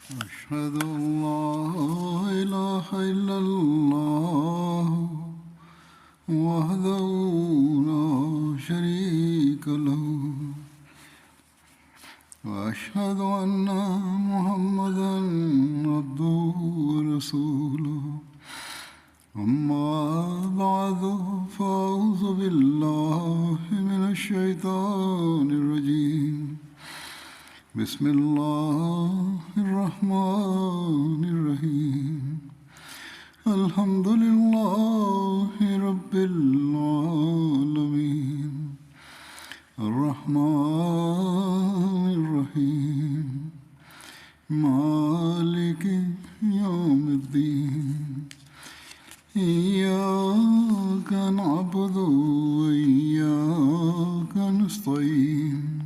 أشهد أن لا إله إلا الله وحده لا شريك له وأشهد أن محمدا عبده ورسوله أما بعد فأعوذ بالله من الشيطان الرجيم بسم الله الرحمن الرحيم الحمد لله رب العالمين الرحمن الرحيم مالك يوم الدين إياك نعبد وإياك نستعين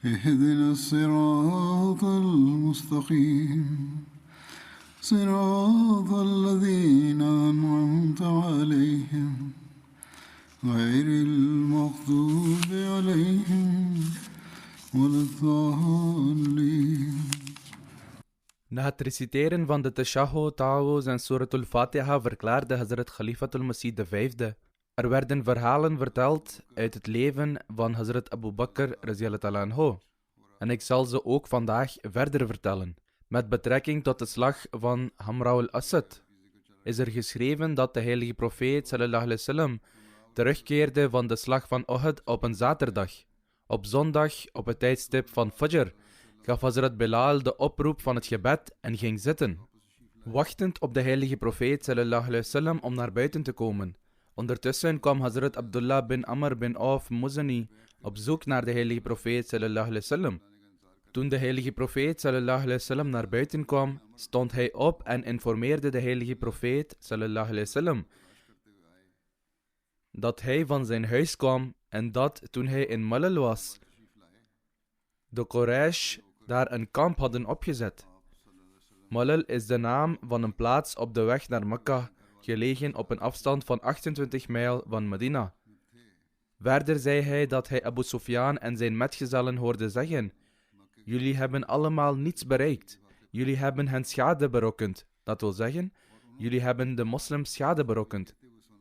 اهدنا الصراط المستقيم صراط الذين أنعمت عليهم غير المغضوب عليهم ولا الضالين. Na het reciteren van de Tashahhud, Ta'awuz en Suratul Fatiha verklaarde Hazrat Khalifatul Masih V. Er werden verhalen verteld uit het leven van Hazrat Abu Bakr radiyallahu anhu. En ik zal ze ook vandaag verder vertellen. Met betrekking tot de slag van Hamra al-Asad is er geschreven dat de heilige profeet sallallahu alaihi wasallam terugkeerde van de slag van Uhud op een zaterdag. Op zondag, op het tijdstip van Fajr, gaf Hazrat Bilal de oproep van het gebed en ging zitten, wachtend op de heilige profeet sallallahu alaihi wasallam om naar buiten te komen. Ondertussen kwam Hazrat Abdullah bin Amr bin Auf Muzani op zoek naar de heilige profeet sallallahu alaihi wasallam. Toen de heilige profeet sallallahu alaihi wasallam naar buiten kwam, stond hij op en informeerde de heilige profeet sallallahu alaihi wasallam dat hij van zijn huis kwam en dat toen hij in Malal was, de Quraysh daar een kamp hadden opgezet. Malal is de naam van een plaats op de weg naar Mekka, gelegen op een afstand van 28 mijl van Medina. Verder zei hij dat hij Abu Sufyan en zijn metgezellen hoorde zeggen: jullie hebben allemaal niets bereikt. Jullie hebben hen schade berokkend. Dat wil zeggen, jullie hebben de moslims schade berokkend.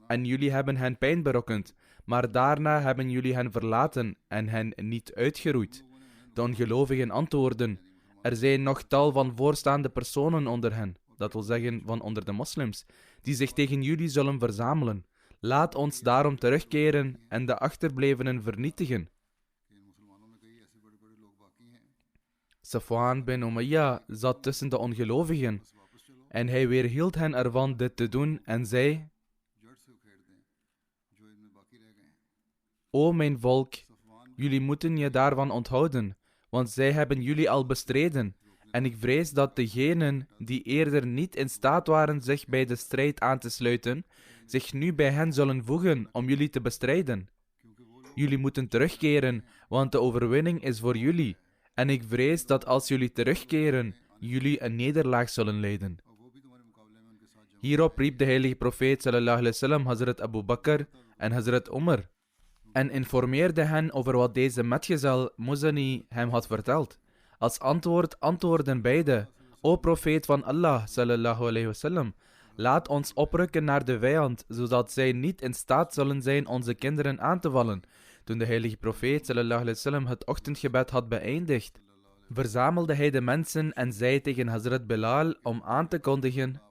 En jullie hebben hen pijn berokkend. Maar daarna hebben jullie hen verlaten en hen niet uitgeroeid. De ongelovigen antwoorden: er zijn nog tal van voorstaande personen onder hen. Dat wil zeggen, van onder de moslims, die zich tegen jullie zullen verzamelen. Laat ons daarom terugkeren en de achterblevenen vernietigen. Safwan bin Umayya zat tussen de ongelovigen en hij weerhield hen ervan dit te doen en zei: O mijn volk, jullie moeten je daarvan onthouden, want zij hebben jullie al bestreden. En ik vrees dat degenen die eerder niet in staat waren zich bij de strijd aan te sluiten, zich nu bij hen zullen voegen om jullie te bestrijden. Jullie moeten terugkeren, want de overwinning is voor jullie. En ik vrees dat als jullie terugkeren, jullie een nederlaag zullen lijden. Hierop riep de heilige profeet sallallahu alaihi wasallam Hazrat Abu Bakr en Hazrat Umar en informeerde hen over wat deze metgezel Muzani hem had verteld. Als antwoord antwoordden beide: O profeet van Allah sallallahu alaihi wasallam, laat ons oprukken naar de vijand, zodat zij niet in staat zullen zijn onze kinderen aan te vallen. Toen de heilige profeet sallallahu alaihi wasallam het ochtendgebed had beëindigd, verzamelde hij de mensen en zei tegen Hazrat Bilal om aan te kondigen: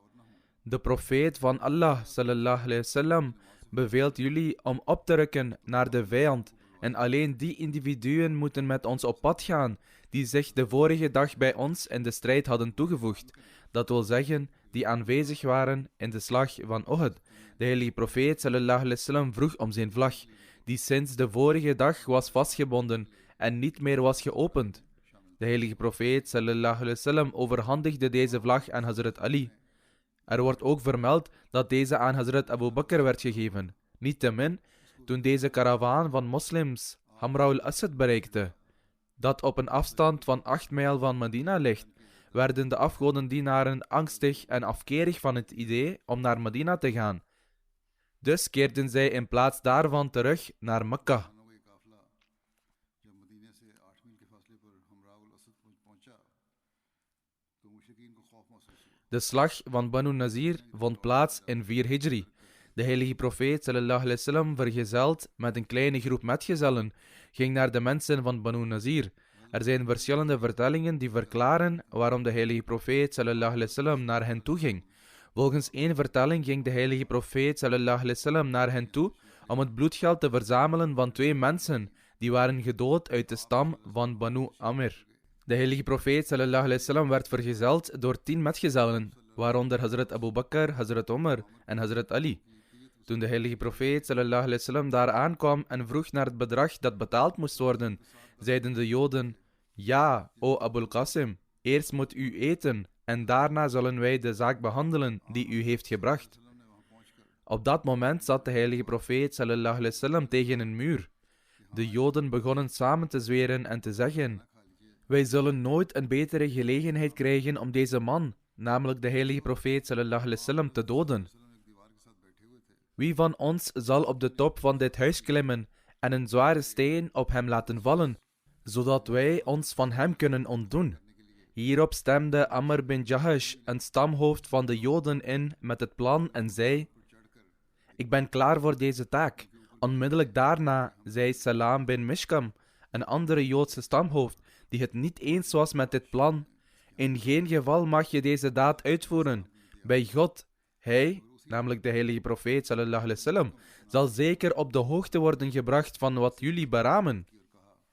de profeet van Allah sallallahu alaihi wasallam beveelt jullie om op te rukken naar de vijand en alleen die individuen moeten met ons op pad gaan die zich de vorige dag bij ons in de strijd hadden toegevoegd. Dat wil zeggen, die aanwezig waren in de slag van Uhud. De heilige profeet sallallahu alaihi wasallam vroeg om zijn vlag, die sinds de vorige dag was vastgebonden en niet meer was geopend. De heilige profeet sallallahu alaihi wasallam overhandigde deze vlag aan Hazrat Ali. Er wordt ook vermeld dat deze aan Hazrat Abu Bakr werd gegeven. Niettemin, toen deze karavaan van moslims Hamra al-Asad bereikte, dat op een afstand van 8 mijl van Medina ligt, werden de afgodendienaren angstig en afkerig van het idee om naar Medina te gaan. Dus keerden zij in plaats daarvan terug naar Mekka. De slag van Banu Nazir vond plaats in 4 Hijri. De heilige profeet sallallahu alaihi wasallam, vergezeld met een kleine groep metgezellen, ging naar de mensen van Banu Nazir. Er zijn verschillende vertellingen die verklaren waarom de heilige profeet sallallahu alaihi wasallam naar hen toe ging. Volgens één vertelling ging de heilige profeet sallallahu alaihi wasallam naar hen toe om het bloedgeld te verzamelen van 2 mensen die waren gedood uit de stam van Banu Amir. De heilige profeet sallallahu alaihi wasallam werd vergezeld door 10 metgezellen, waaronder Hazrat Abu Bakr, Hazrat Omar en Hazrat Ali. Toen de heilige profeet sallallahu alaihi wasallam daar aankwam en vroeg naar het bedrag dat betaald moest worden, zeiden de Joden: ja, o Abul Qasim, eerst moet u eten en daarna zullen wij de zaak behandelen die u heeft gebracht. Op dat moment zat de heilige profeet sallallahu alaihi wasallam tegen een muur. De Joden begonnen samen te zweren en te zeggen: wij zullen nooit een betere gelegenheid krijgen om deze man, namelijk de heilige profeet sallallahu alaihi wasallam, te doden. Wie van ons zal op de top van dit huis klimmen en een zware steen op hem laten vallen, zodat wij ons van hem kunnen ontdoen? Hierop stemde Amr bin Jahash, een stamhoofd van de Joden, in met het plan en zei: ik ben klaar voor deze taak. Onmiddellijk daarna zei Salam bin Mishkam, een andere Joodse stamhoofd, die het niet eens was met dit plan: in geen geval mag je deze daad uitvoeren. Bij God, hij, namelijk de heilige profeet sallallahu alaihi wasallam, zal zeker op de hoogte worden gebracht van wat jullie beramen.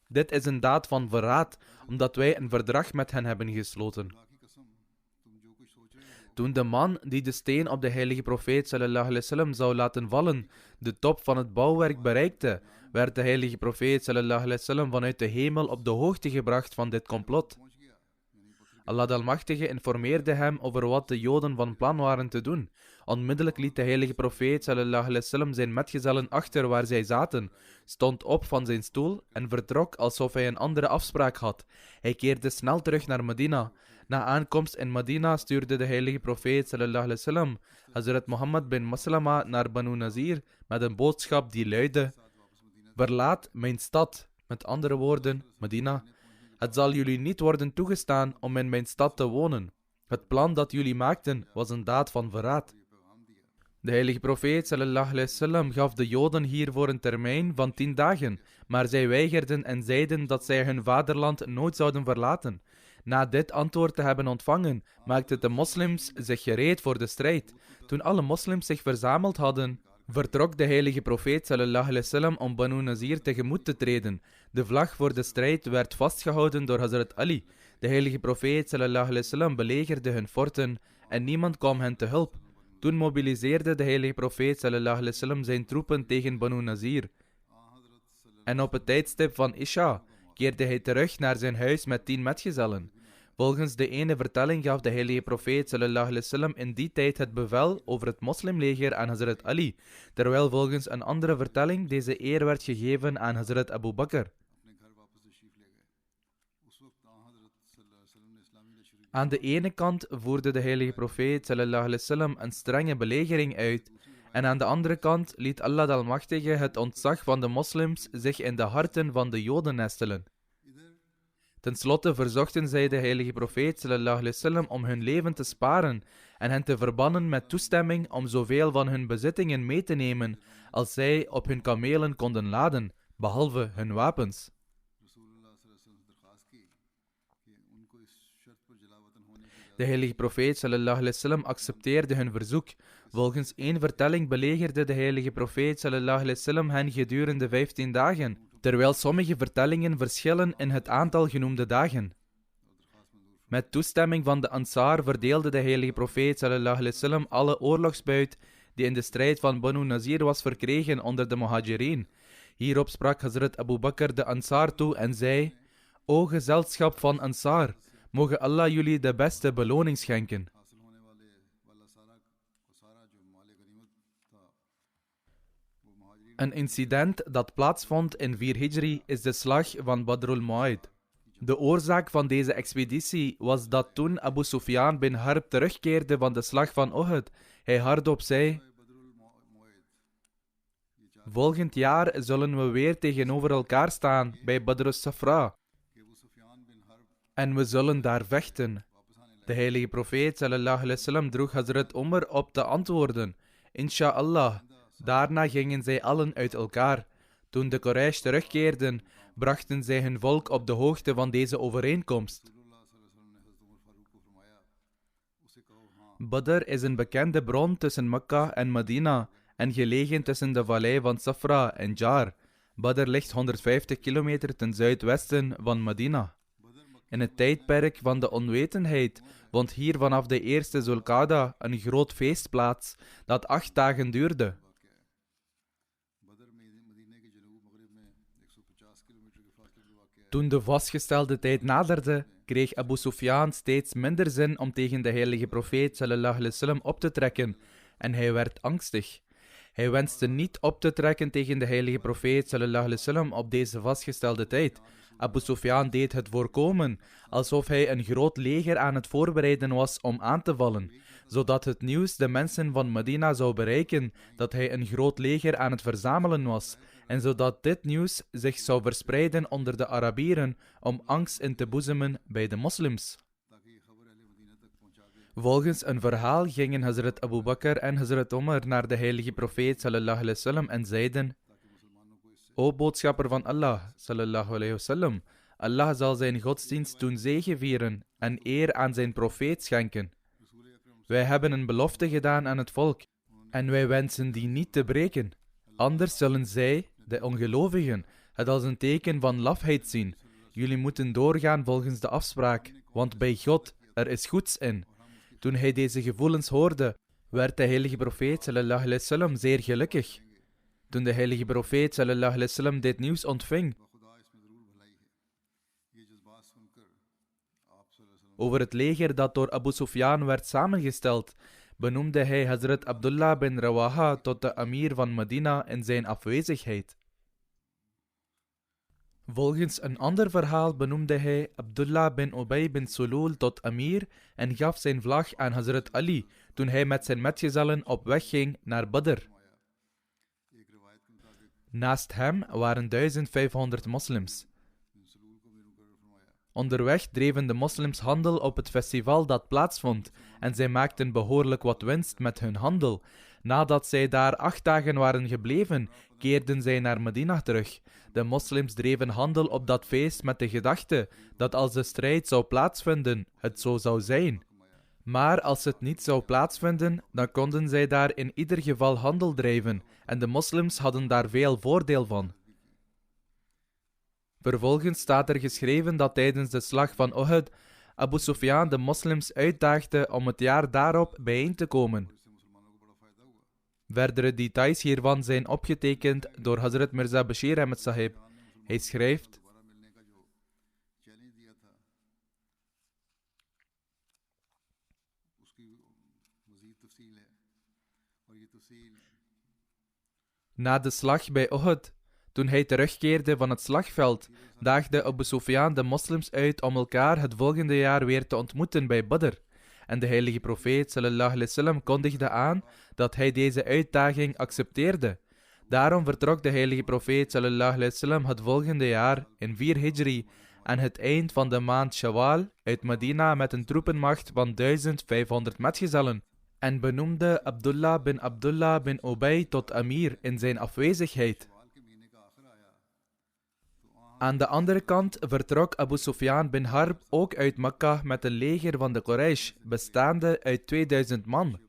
Dit is een daad van verraad, omdat wij een verdrag met hen hebben gesloten. Toen de man die de steen op de heilige profeet sallallahu alaihi wasallam zou laten vallen, de top van het bouwwerk bereikte, werd de heilige profeet sallallahu alaihi wasallam vanuit de hemel op de hoogte gebracht van dit complot. Allah de Almachtige informeerde hem over wat de Joden van plan waren te doen. Onmiddellijk liet de heilige profeet sallallahu alaihi wasallam zijn metgezellen achter waar zij zaten, stond op van zijn stoel en vertrok alsof hij een andere afspraak had. Hij keerde snel terug naar Medina. Na aankomst in Medina stuurde de heilige profeet sallallahu alaihi wasallam Hazrat Muhammad bin Maslama naar Banu Nazir met een boodschap die luidde: verlaat mijn stad, met andere woorden, Medina. Het zal jullie niet worden toegestaan om in mijn stad te wonen. Het plan dat jullie maakten was een daad van verraad. De heilige profeet sallallahu alaihi wasallam gaf de Joden hiervoor een termijn van 10 dagen, maar zij weigerden en zeiden dat zij hun vaderland nooit zouden verlaten. Na dit antwoord te hebben ontvangen, maakten de moslims zich gereed voor de strijd. Toen alle moslims zich verzameld hadden, vertrok de heilige profeet sallallahu alaihi wasallam om Banu Nazir tegemoet te treden. De vlag voor de strijd werd vastgehouden door Hazrat Ali. De heilige profeet sallallahu alaihi wasallam belegerde hun forten en niemand kwam hen te hulp. Toen mobiliseerde de heilige profeet sallallahu alaihi wasallam zijn troepen tegen Banu Nazir. En op het tijdstip van Isha keerde hij terug naar zijn huis met 10 metgezellen. Volgens de ene vertelling gaf de heilige profeet sallallahu alaihi wasallam in die tijd het bevel over het moslimleger aan Hazrat Ali, terwijl volgens een andere vertelling deze eer werd gegeven aan Hazrat Abu Bakr. Aan de ene kant voerde de heilige profeet sallallahu alaihi wasallam een strenge belegering uit, en aan de andere kant liet Allah de Almachtige het ontzag van de moslims zich in de harten van de Joden nestelen. Ten slotte verzochten zij de heilige profeet sallallahu alaihi wasallam om hun leven te sparen en hen te verbannen met toestemming om zoveel van hun bezittingen mee te nemen als zij op hun kamelen konden laden, behalve hun wapens. De heilige profeet sallallahu alaihi wasallam accepteerde hun verzoek. Volgens één vertelling belegerde de heilige profeet sallallahu alaihi wasallam hen gedurende 15 dagen, terwijl sommige vertellingen verschillen in het aantal genoemde dagen. Met toestemming van de Ansar verdeelde de heilige profeet sallallahu alaihi wasallam alle oorlogsbuit die in de strijd van Banu Nazir was verkregen onder de Muhajirin. Hierop sprak Hazrat Abu Bakr de Ansar toe en zei: O gezelschap van Ansar, mogen Allah jullie de beste beloning schenken. Een incident dat plaatsvond in 4 Hijri is de slag van Badrul Mu'aid. De oorzaak van deze expeditie was dat toen Abu Sufyan bin Harb terugkeerde van de slag van Uhud, hij hardop zei: volgend jaar zullen we weer tegenover elkaar staan bij Badr as-Safra en we zullen daar vechten. De heilige profeet sallallahu alaihi wasallam droeg Hazrat Omar op te antwoorden. Insha'Allah. Daarna gingen zij allen uit elkaar. Toen de Quraysh terugkeerden, brachten zij hun volk op de hoogte van deze overeenkomst. Badr is een bekende bron tussen Mekka en Medina en gelegen tussen de vallei van Safra en Jar. Badr ligt 150 kilometer ten zuidwesten van Medina. In het tijdperk van de onwetendheid vond hier vanaf de eerste Zulqa'da een groot feest plaats dat 8 dagen duurde. Toen de vastgestelde tijd naderde, kreeg Abu Sufyan steeds minder zin om tegen de heilige profeet sallallahu alaihi wasallam op te trekken en hij werd angstig. Hij wenste niet op te trekken tegen de heilige profeet sallallahu alaihi wasallam op deze vastgestelde tijd. Abu Sufyan deed het voorkomen, alsof hij een groot leger aan het voorbereiden was om aan te vallen, zodat het nieuws de mensen van Medina zou bereiken dat hij een groot leger aan het verzamelen was, en zodat dit nieuws zich zou verspreiden onder de Arabieren om angst in te boezemen bij de moslims. Volgens een verhaal gingen Hazrat Abu Bakr en Hazrat Omar naar de heilige profeet sallallahu alaihi wasallam en zeiden: O boodschapper van Allah sallallahu alaihi wasallam, Allah zal zijn godsdienst doen zegevieren en eer aan zijn profeet schenken. Wij hebben een belofte gedaan aan het volk en wij wensen die niet te breken. Anders zullen zij, de ongelovigen, het als een teken van lafheid zien. Jullie moeten doorgaan volgens de afspraak, want bij God, er is goeds in. Toen hij deze gevoelens hoorde, werd de heilige profeet sallallahu alaihi wasallam zeer gelukkig. Toen de heilige profeet sallallahu alaihi wasallam dit nieuws ontving over het leger dat door Abu Sufyan werd samengesteld, benoemde hij Hazrat Abdullah bin Rawaha tot de amir van Medina in zijn afwezigheid. Volgens een ander verhaal benoemde hij Abdullah bin Ubay bin Sulul tot amir en gaf zijn vlag aan Hazrat Ali toen hij met zijn metgezellen op weg ging naar Badr. Naast hem waren 1500 moslims. Onderweg dreven de moslims handel op het festival dat plaatsvond en zij maakten behoorlijk wat winst met hun handel. Nadat zij daar 8 dagen waren gebleven, keerden zij naar Medina terug. De moslims dreven handel op dat feest met de gedachte dat als de strijd zou plaatsvinden, het zo zou zijn. Maar als het niet zou plaatsvinden, dan konden zij daar in ieder geval handel drijven en de moslims hadden daar veel voordeel van. Vervolgens staat er geschreven dat tijdens de slag van Uhud Abu Sufyan de moslims uitdaagde om het jaar daarop bijeen te komen. Verdere details hiervan zijn opgetekend door Hazrat Mirza Bashir Ahmed Sahib. Hij schrijft: na de slag bij Uhud, toen hij terugkeerde van het slagveld, daagde Abu Sufyan de moslims uit om elkaar het volgende jaar weer te ontmoeten bij Badr. En de heilige profeet sallallahu alaihi wasallam kondigde aan dat hij deze uitdaging accepteerde. Daarom vertrok de heilige profeet sallallahu alaihi wasallam het volgende jaar in 4 Hijri aan het eind van de maand Shawwal uit Medina met een troepenmacht van 1500 metgezellen en benoemde Abdullah bin Ubay tot amir in zijn afwezigheid. Aan de andere kant vertrok Abu Sufyan bin Harb ook uit Mekka met een leger van de Quraysh, bestaande uit 2000 man.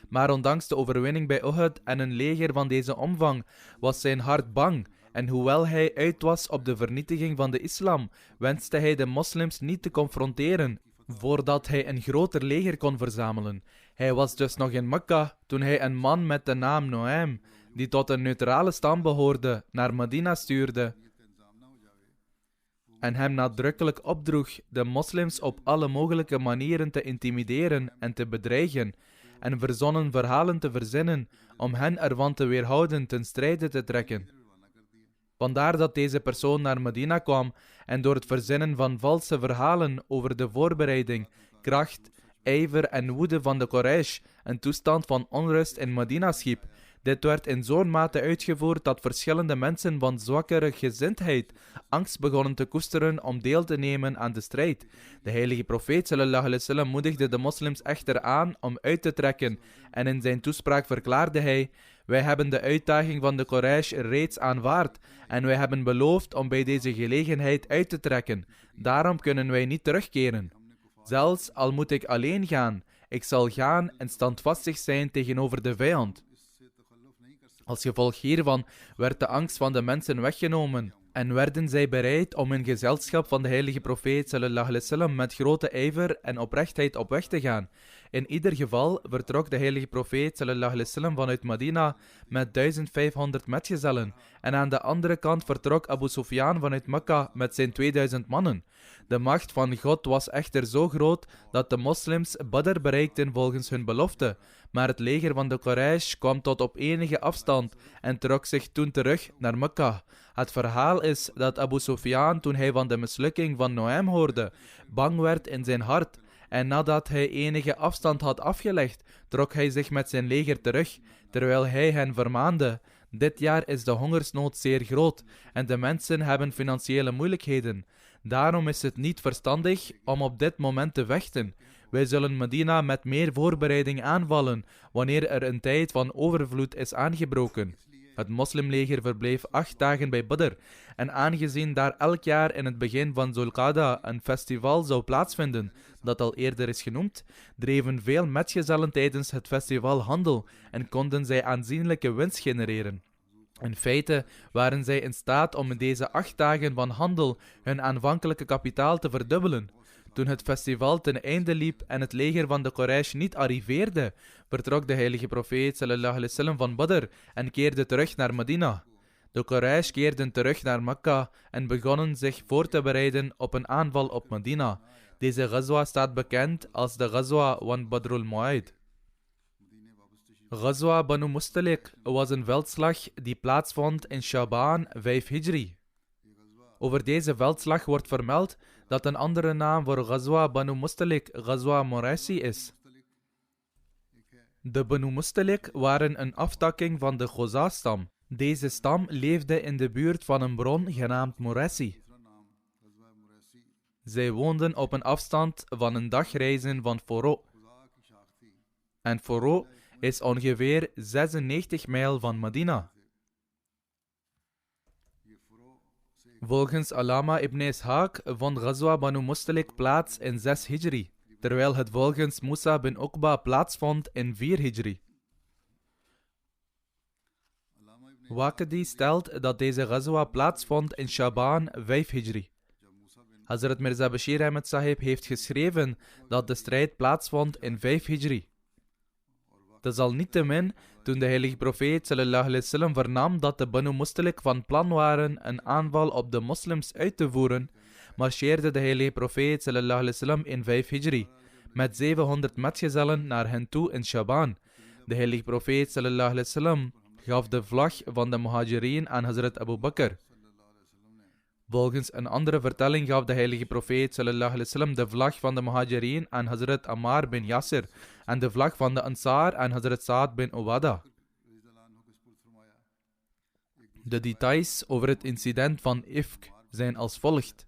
Maar ondanks de overwinning bij Uhud en een leger van deze omvang, was zijn hart bang. En hoewel hij uit was op de vernietiging van de islam, wenste hij de moslims niet te confronteren, voordat hij een groter leger kon verzamelen. Hij was dus nog in Mekka toen hij een man met de naam Noaim, die tot een neutrale stam behoorde, naar Medina stuurde en hem nadrukkelijk opdroeg de moslims op alle mogelijke manieren te intimideren en te bedreigen en verzonnen verhalen te verzinnen om hen ervan te weerhouden ten strijde te trekken. Vandaar dat deze persoon naar Medina kwam en door het verzinnen van valse verhalen over de voorbereiding, kracht, ijver en woede van de Quraysh een toestand van onrust in Medina schiep. Dit werd in zo'n mate uitgevoerd dat verschillende mensen van zwakkere gezindheid angst begonnen te koesteren om deel te nemen aan de strijd. De heilige profeet sallallahu alaihi wasallam moedigde de moslims echter aan om uit te trekken en in zijn toespraak verklaarde hij: wij hebben de uitdaging van de Quraysh reeds aanvaard en wij hebben beloofd om bij deze gelegenheid uit te trekken. Daarom kunnen wij niet terugkeren. Zelfs al moet ik alleen gaan, ik zal gaan en standvastig zijn tegenover de vijand. Als gevolg hiervan werd de angst van de mensen weggenomen en werden zij bereid om in gezelschap van de heilige profeet sallallahu alaihi wasallam met grote ijver en oprechtheid op weg te gaan. In ieder geval vertrok de heilige profeet sallallahu alaihi wasallam vanuit Medina met 1500 metgezellen en aan de andere kant vertrok Abu Sufyan vanuit Mekka met zijn 2000 mannen. De macht van God was echter zo groot dat de moslims Badr bereikten volgens hun belofte, maar het leger van de Quraysh kwam tot op enige afstand en trok zich toen terug naar Mekka. Het verhaal is dat Abu Sufyan, toen hij van de mislukking van Noaim hoorde, bang werd in zijn hart en nadat hij enige afstand had afgelegd, trok hij zich met zijn leger terug, terwijl hij hen vermaande: dit jaar is de hongersnood zeer groot en de mensen hebben financiële moeilijkheden. Daarom is het niet verstandig om op dit moment te vechten. Wij zullen Medina met meer voorbereiding aanvallen wanneer er een tijd van overvloed is aangebroken. Het moslimleger verbleef 8 dagen bij Badr en aangezien daar elk jaar in het begin van Zulqa'da een festival zou plaatsvinden, dat al eerder is genoemd, dreven veel metgezellen tijdens het festival handel en konden zij aanzienlijke winst genereren. In feite waren zij in staat om in deze 8 dagen van handel hun aanvankelijke kapitaal te verdubbelen. Toen het festival ten einde liep en het leger van de Quraysh niet arriveerde, vertrok de heilige profeet sallallahu alaihi wasallam van Badr en keerde terug naar Medina. De Quraysh keerden terug naar Mekka en begonnen zich voor te bereiden op een aanval op Medina. Deze ghazwa staat bekend als de Ghazwa van Badrul Mu'aid. Ghazwa Banu Mustalik was een veldslag die plaatsvond in Shaban 5 Hijri. Over deze veldslag wordt vermeld dat een andere naam voor Ghazwa Banu Mustalik Ghazwa Muraisi is. De Banu Mustalik waren een aftakking van de Khoza-stam. Deze stam leefde in de buurt van een bron genaamd Muraisi. Zij woonden op een afstand van een dagreizen van Foro. En Foro is ongeveer 96 mijl van Medina. Volgens Alama ibn Ishaq vond Ghazwa Banu Mustalik plaats in 6 Hijri, terwijl het volgens Musa bin Uqba plaatsvond in 4 Hijri. Waqidi stelt dat deze Ghazwa plaatsvond in Shaban 5 Hijri. Hazrat Mirza Bashir Ahmed Sahib heeft geschreven dat de strijd plaatsvond in 5 Hijri. Desalniettemin, toen de heilige profeet sallallahu alaihi wasallam vernam dat de Banu Mustalik van plan waren een aanval op de moslims uit te voeren, marcheerde de heilige profeet sallallahu alaihi wasallam in 5 Hijri met 700 metgezellen naar hen toe in Shaban. De heilige profeet sallallahu alaihi wasallam gaf de vlag van de Muhajirin aan Hazrat Abu Bakr. Volgens een andere vertelling gaf de heilige profeet sallallahu alaihi wasallam de vlag van de Muhajirin aan Hazrat Ammar bin Yasir en de vlag van de Ansar aan Hazrat Sa'ad bin Ubada. De details over het incident van Ifk zijn als volgt.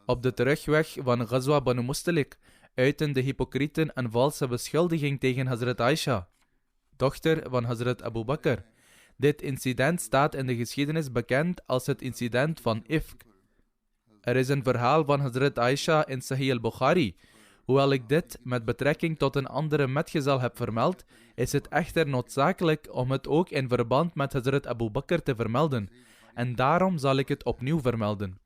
Op de terugweg van Ghazwa Banu Mustalik uiten de hypocrieten een valse beschuldiging tegen Hazrat Aisha, dochter van Hazrat Abu Bakr. Dit incident staat in de geschiedenis bekend als het incident van Ifk. Er is een verhaal van Hazrat Aisha in Sahih al-Bukhari. Hoewel ik dit met betrekking tot een andere metgezel heb vermeld, is het echter noodzakelijk om het ook in verband met Hazrat Abu Bakr te vermelden. En daarom zal ik het opnieuw vermelden.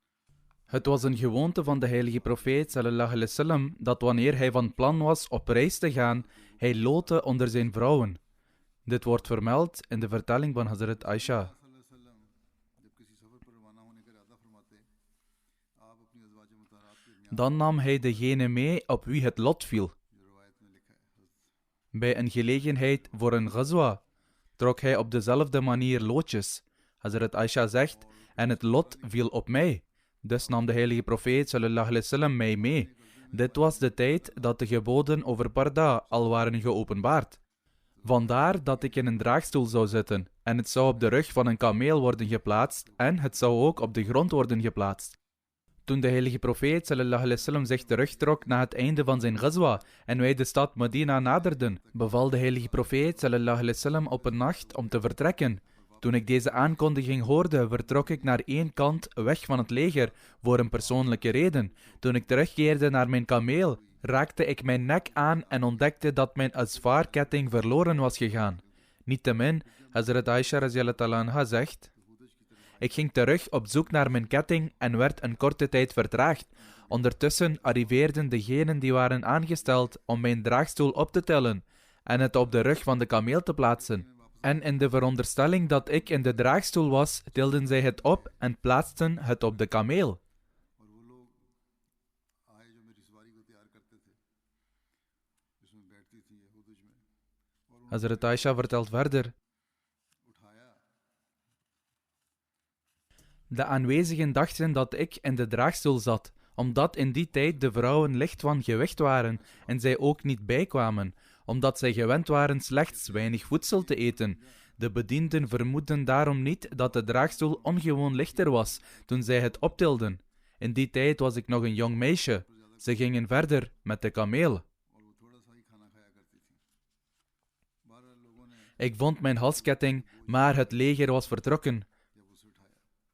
Het was een gewoonte van de heilige profeet sallallahu alaihi wasallam dat wanneer hij van plan was op reis te gaan, hij lotte onder zijn vrouwen. Dit wordt vermeld in de vertelling van Hazrat Aisha. Dan nam hij degene mee op wie het lot viel. Bij een gelegenheid voor een ghazwa trok hij op dezelfde manier loodjes. Hazrat Aisha zegt, en het lot viel op mij. Dus nam de heilige profeet sallallahu alaihi wasallam mij mee. Dit was de tijd dat de geboden over parda al waren geopenbaard. Vandaar dat ik in een draagstoel zou zitten, en het zou op de rug van een kameel worden geplaatst, en het zou ook op de grond worden geplaatst. Toen de heilige profeet sallallahu alaihi wasallam zich terugtrok na het einde van zijn ghazwa en wij de stad Medina naderden, beval de heilige profeet sallallahu alaihi wasallam op een nacht om te vertrekken. Toen ik deze aankondiging hoorde, vertrok ik naar één kant weg van het leger voor een persoonlijke reden. Toen ik terugkeerde naar mijn kameel, raakte ik mijn nek aan en ontdekte dat mijn azfar-ketting verloren was gegaan. Niettemin, Hazrat Aisha radhiyallahu anha zegt: ik ging terug op zoek naar mijn ketting en werd een korte tijd vertraagd. Ondertussen arriveerden degenen die waren aangesteld om mijn draagstoel op te tillen en het op de rug van de kameel te plaatsen. En in de veronderstelling dat ik in de draagstoel was, tilden zij het op en plaatsten het op de kameel. Hazrat Aisha vertelt verder: de aanwezigen dachten dat ik in de draagstoel zat, omdat in die tijd de vrouwen licht van gewicht waren en zij ook niet bijkwamen, omdat zij gewend waren slechts weinig voedsel te eten. De bedienden vermoedden daarom niet dat de draagstoel ongewoon lichter was toen zij het optilden. In die tijd was ik nog een jong meisje. Ze gingen verder met de kameel. Ik vond mijn halsketting, maar het leger was vertrokken.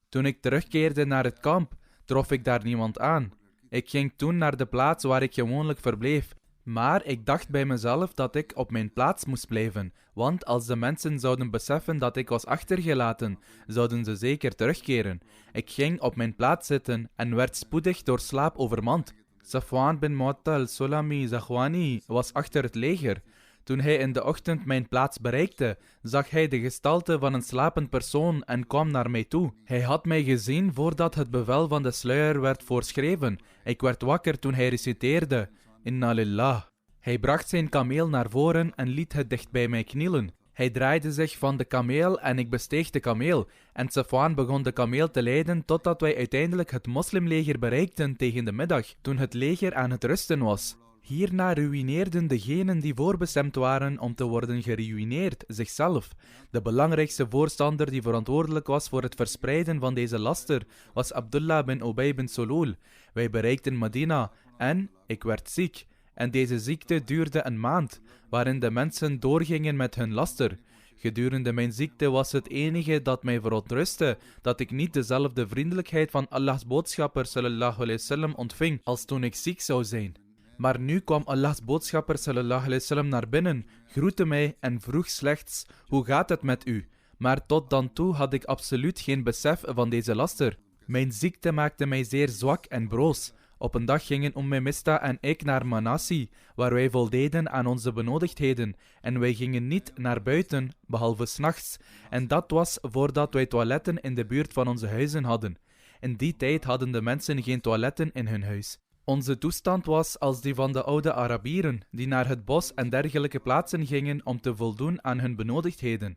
Toen ik terugkeerde naar het kamp, trof ik daar niemand aan. Ik ging toen naar de plaats waar ik gewoonlijk verbleef, maar ik dacht bij mezelf dat ik op mijn plaats moest blijven, want als de mensen zouden beseffen dat ik was achtergelaten, zouden ze zeker terugkeren. Ik ging op mijn plaats zitten en werd spoedig door slaap overmand. Safwan bin Mu'attal Sulami Zaghwani was achter het leger. Toen hij in de ochtend mijn plaats bereikte, zag hij de gestalte van een slapend persoon en kwam naar mij toe. Hij had mij gezien voordat het bevel van de sluier werd voorschreven. Ik werd wakker toen hij reciteerde: Inna lillah. Hij bracht zijn kameel naar voren en liet het dicht bij mij knielen. Hij draaide zich van de kameel en ik besteeg de kameel. En Safwan begon de kameel te leiden totdat wij uiteindelijk het moslimleger bereikten tegen de middag, toen het leger aan het rusten was. Hierna ruïneerden degenen die voorbestemd waren om te worden geruïneerd zichzelf. De belangrijkste voorstander die verantwoordelijk was voor het verspreiden van deze laster was Abdullah bin Ubay bin Sulul. Wij bereikten Medina en ik werd ziek. En deze ziekte duurde een maand, waarin de mensen doorgingen met hun laster. Gedurende mijn ziekte was het enige dat mij verontrustte dat ik niet dezelfde vriendelijkheid van Allahs boodschapper sallallahu alaihi wasallam ontving als toen ik ziek zou zijn. Maar nu kwam Allahs boodschapper sallallahu alaihi wasallam naar binnen, groette mij en vroeg slechts: hoe gaat het met u? Maar tot dan toe had ik absoluut geen besef van deze laster. Mijn ziekte maakte mij zeer zwak en broos. Op een dag gingen Mista en ik naar Manassi, waar wij voldeden aan onze benodigdheden, en wij gingen niet naar buiten, behalve 's nachts, en dat was voordat wij toiletten in de buurt van onze huizen hadden. In die tijd hadden de mensen geen toiletten in hun huis. Onze toestand was als die van de oude Arabieren, die naar het bos en dergelijke plaatsen gingen om te voldoen aan hun benodigdheden.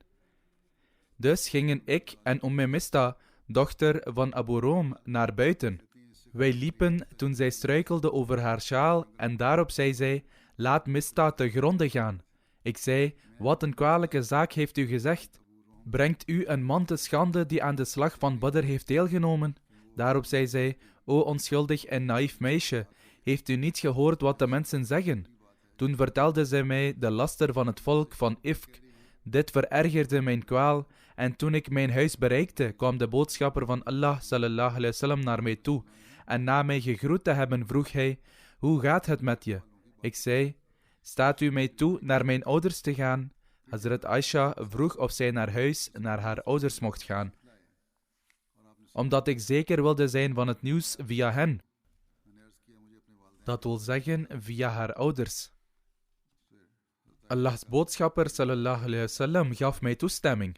Dus gingen ik en Mista, dochter van Abu Room, naar buiten. Wij liepen toen zij struikelde over haar sjaal en daarop zei zij: laat Mista te gronde gaan. Ik zei: wat een kwalijke zaak heeft u gezegd. Brengt u een man te schande die aan de slag van Badr heeft deelgenomen? Daarop zei zij: o onschuldig en naïef meisje, heeft u niet gehoord wat de mensen zeggen? Toen vertelde zij mij de laster van het volk van Ifk. Dit verergerde mijn kwaal en toen ik mijn huis bereikte, kwam de boodschapper van Allah sallallahu alaihi wasallam naar mij toe. En na mij gegroet te hebben vroeg hij: hoe gaat het met je? Ik zei: staat u mij toe naar mijn ouders te gaan? Hazrat Aisha vroeg of zij naar huis naar haar ouders mocht gaan, omdat ik zeker wilde zijn van het nieuws via hen. Dat wil zeggen via haar ouders. Allahs boodschapper sallallahu alaihi wasallam gaf mij toestemming.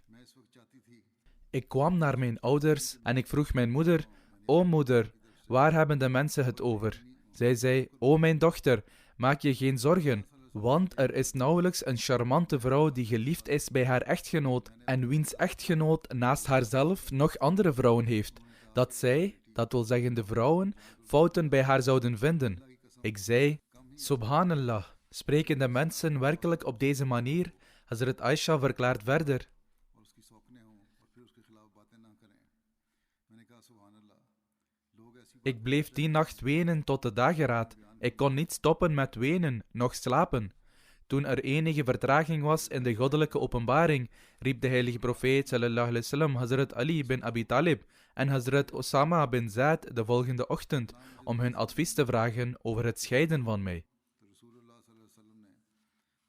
Ik kwam naar mijn ouders en ik vroeg mijn moeder: o moeder, waar hebben de mensen het over? Zij zei: o mijn dochter, maak je geen zorgen, want er is nauwelijks een charmante vrouw die geliefd is bij haar echtgenoot en wiens echtgenoot naast haarzelf nog andere vrouwen heeft, dat zij, dat wil zeggen de vrouwen, fouten bij haar zouden vinden. Ik zei: subhanallah, spreken de mensen werkelijk op deze manier? Hazrat Aisha verklaart verder: और उसकी सौकने हों और फिर उसके खिलाफ बातें ना करें। मैंने कहा सुभान अल्लाह, लोग ऐसी Ik bleef die nacht wenen tot de dageraad. Ik kon niet stoppen met wenen, noch slapen. Toen er enige vertraging was in de goddelijke openbaring, riep de heilige profeet sallallahu alaihi wasallam Hazrat Ali bin Abi Talib en Hazrat Osama bin Zaid de volgende ochtend om hun advies te vragen over het scheiden van mij. तो रसूलुल्लाह सल्लल्लाहु अलैहि वसल्लम ने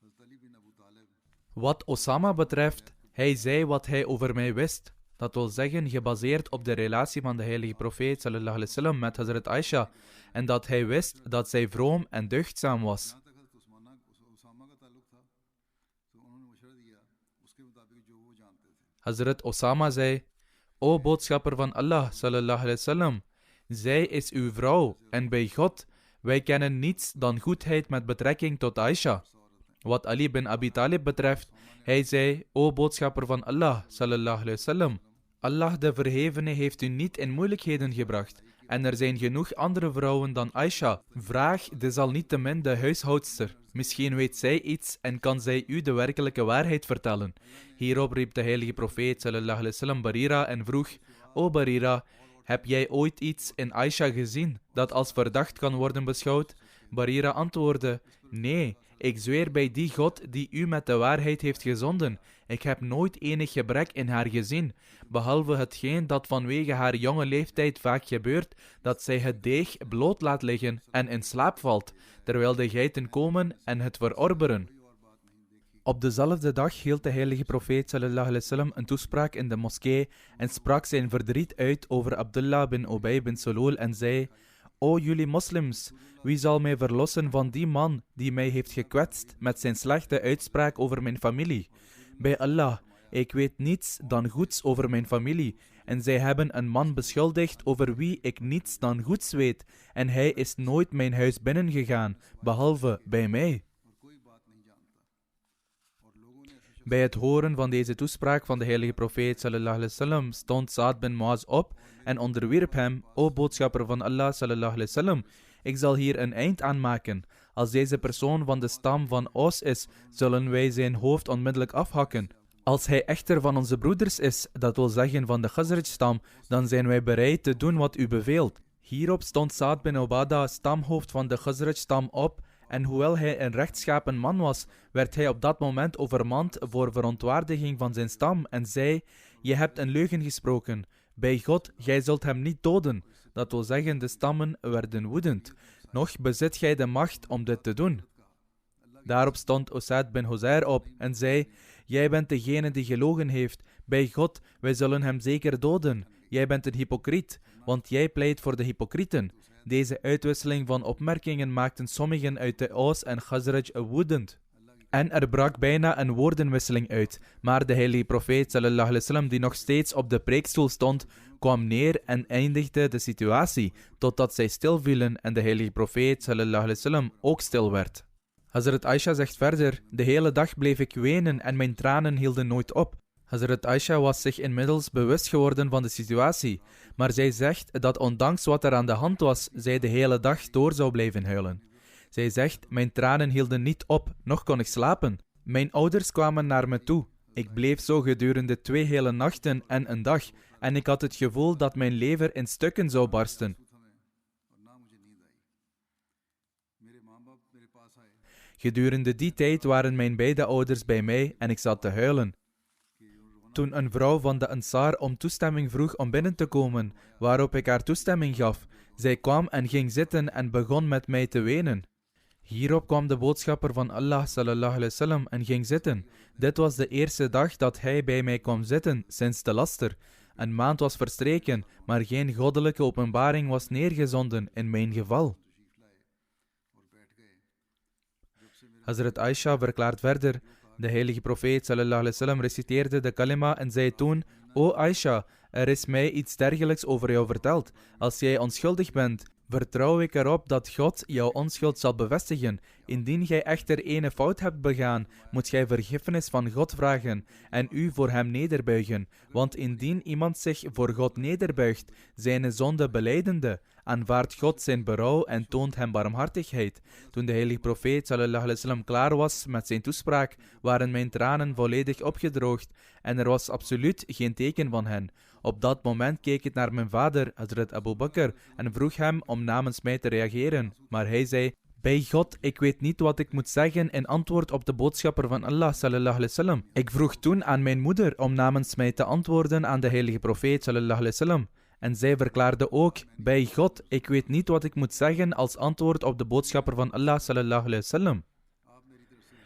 हज़रत अली बिन अबू तालिब Wat Osama betreft, hij zei wat hij over mij wist. Dat wil zeggen, gebaseerd op de relatie van de heilige profeet sallallahu alaihi wasallam met Hazrat Aisha en dat hij wist dat zij vroom en deugdzaam was. यहाँ तक हज़रत उसामा का ताल्लुक था, तो उन्होंने मशवरा दिया उसके मुताबिक जो वो जानते थे। Hazrat Osama zei: O boodschapper van Allah sallallahu alaihi wasallam, zij is uw vrouw en bij God, wij kennen niets dan goedheid met betrekking tot Aisha. Wat Ali bin Abi Talib betreft, hij zei: O boodschapper van Allah sallallahu alaihi wasallam, Allah de Verhevene heeft u niet in moeilijkheden gebracht. En er zijn genoeg andere vrouwen dan Aisha. Vraag desalniettemin de huishoudster. Misschien weet zij iets en kan zij u de werkelijke waarheid vertellen. Hierop riep de heilige profeet sallallahu alaihi wasallam Barira en vroeg: O Barira, heb jij ooit iets in Aisha gezien dat als verdacht kan worden beschouwd? Barira antwoordde: Nee, ik zweer bij die God die u met de waarheid heeft gezonden. Ik heb nooit enig gebrek in haar gezien, behalve hetgeen dat vanwege haar jonge leeftijd vaak gebeurt, dat zij het deeg bloot laat liggen en in slaap valt, terwijl de geiten komen en het verorberen. Op dezelfde dag hield de heilige profeet sallallahu alaihi wasallam een toespraak in de moskee en sprak zijn verdriet uit over Abdullah bin Ubay bin Salul en zei: O jullie moslims, wie zal mij verlossen van die man die mij heeft gekwetst met zijn slechte uitspraak over mijn familie? Bij Allah, ik weet niets dan goeds over mijn familie en zij hebben een man beschuldigd over wie ik niets dan goeds weet en hij is nooit mijn huis binnengegaan, behalve bij mij. Bij het horen van deze toespraak van de heilige profeet sallallahu alaihi wasallam stond Saad bin Muaz op en onderwierp hem: O boodschapper van Allah sallallahu alaihi wasallam, ik zal hier een eind aan maken. Als deze persoon van de stam van Aus is, zullen wij zijn hoofd onmiddellijk afhakken. Als hij echter van onze broeders is, dat wil zeggen van de Khazraj-stam, dan zijn wij bereid te doen wat u beveelt. Hierop stond Saad bin Ubada, stamhoofd van de Khazraj-stam, op en hoewel hij een rechtschapen man was, werd hij op dat moment overmand voor verontwaardiging van zijn stam en zei: Je hebt een leugen gesproken. Bij God, gij zult hem niet doden. Dat wil zeggen, de stammen werden woedend. Nog bezit gij de macht om dit te doen. Daarop stond Usaid bin Huzair op en zei: Jij bent degene die gelogen heeft. Bij God, wij zullen hem zeker doden. Jij bent een hypocriet, want jij pleit voor de hypocrieten. Deze uitwisseling van opmerkingen maakten sommigen uit de Aus en Khazraj woedend. En er brak bijna een woordenwisseling uit, maar de heilige profeet sallallahu alaihi wasallam, die nog steeds op de preekstoel stond, kwam neer en eindigde de situatie, totdat zij stilvielen en de heilige profeet sallallahu alaihi wasallam ook stil werd. Hazrat Aisha zegt verder: De hele dag bleef ik wenen en mijn tranen hielden nooit op. Hazrat Aisha was zich inmiddels bewust geworden van de situatie, maar zij zegt dat ondanks wat er aan de hand was, zij de hele dag door zou blijven huilen. Zij zegt: Mijn tranen hielden niet op, noch kon ik slapen. Mijn ouders kwamen naar me toe. Ik bleef zo gedurende 2 hele nachten en een dag, en ik had het gevoel dat mijn lever in stukken zou barsten. Gedurende die tijd waren mijn beide ouders bij mij en ik zat te huilen. Toen een vrouw van de Ansar om toestemming vroeg om binnen te komen, waarop ik haar toestemming gaf, zij kwam en ging zitten en begon met mij te wenen. Hierop kwam de boodschapper van Allah sallallahu alaihi wasallam en ging zitten. Dit was de eerste dag dat hij bij mij kwam zitten sinds de laster. Een maand was verstreken, maar geen goddelijke openbaring was neergezonden in mijn geval. Hazrat Aisha verklaart verder: De heilige profeet sallallahu alaihi wasallam reciteerde de kalima en zei toen: O Aisha, er is mij iets dergelijks over jou verteld. Als jij onschuldig bent, vertrouw ik erop dat God jouw onschuld zal bevestigen. Indien gij echter ene fout hebt begaan, moet gij vergiffenis van God vragen en u voor hem nederbuigen. Want indien iemand zich voor God nederbuigt, zijn zonde belijdende, aanvaardt God zijn berouw en toont hem barmhartigheid. Toen de heilige profeet sallallahu alaihi wasallam klaar was met zijn toespraak, waren mijn tranen volledig opgedroogd en er was absoluut geen teken van hen. Op dat moment keek ik naar mijn vader, Hazrat Abu Bakr, en vroeg hem om namens mij te reageren. Maar hij zei: bij God, ik weet niet wat ik moet zeggen in antwoord op de boodschapper van Allah sallallahu alaihi wasallam. Ik vroeg toen aan mijn moeder om namens mij te antwoorden aan de heilige profeet sallallahu alaihi wasallam. En zij verklaarde ook: bij God, ik weet niet wat ik moet zeggen als antwoord op de boodschapper van Allah sallallahu alaihi wasallam.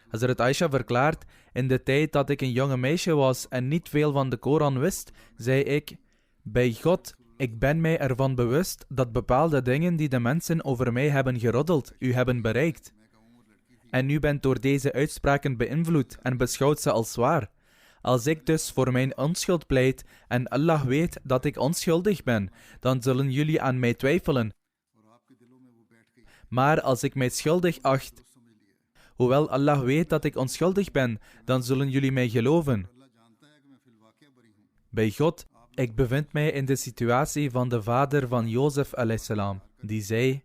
Hazrat Aisha verklaart: in de tijd dat ik een jonge meisje was en niet veel van de Koran wist, zei ik: bij God, ik ben mij ervan bewust dat bepaalde dingen die de mensen over mij hebben geroddeld, u hebben bereikt. En u bent door deze uitspraken beïnvloed en beschouwt ze als waar. Als ik dus voor mijn onschuld pleit en Allah weet dat ik onschuldig ben, dan zullen jullie aan mij twijfelen. Maar als ik mij schuldig acht, hoewel Allah weet dat ik onschuldig ben, dan zullen jullie mij geloven. Bij God, ik bevind mij in de situatie van de vader van Jozef alayhisalam, die zei: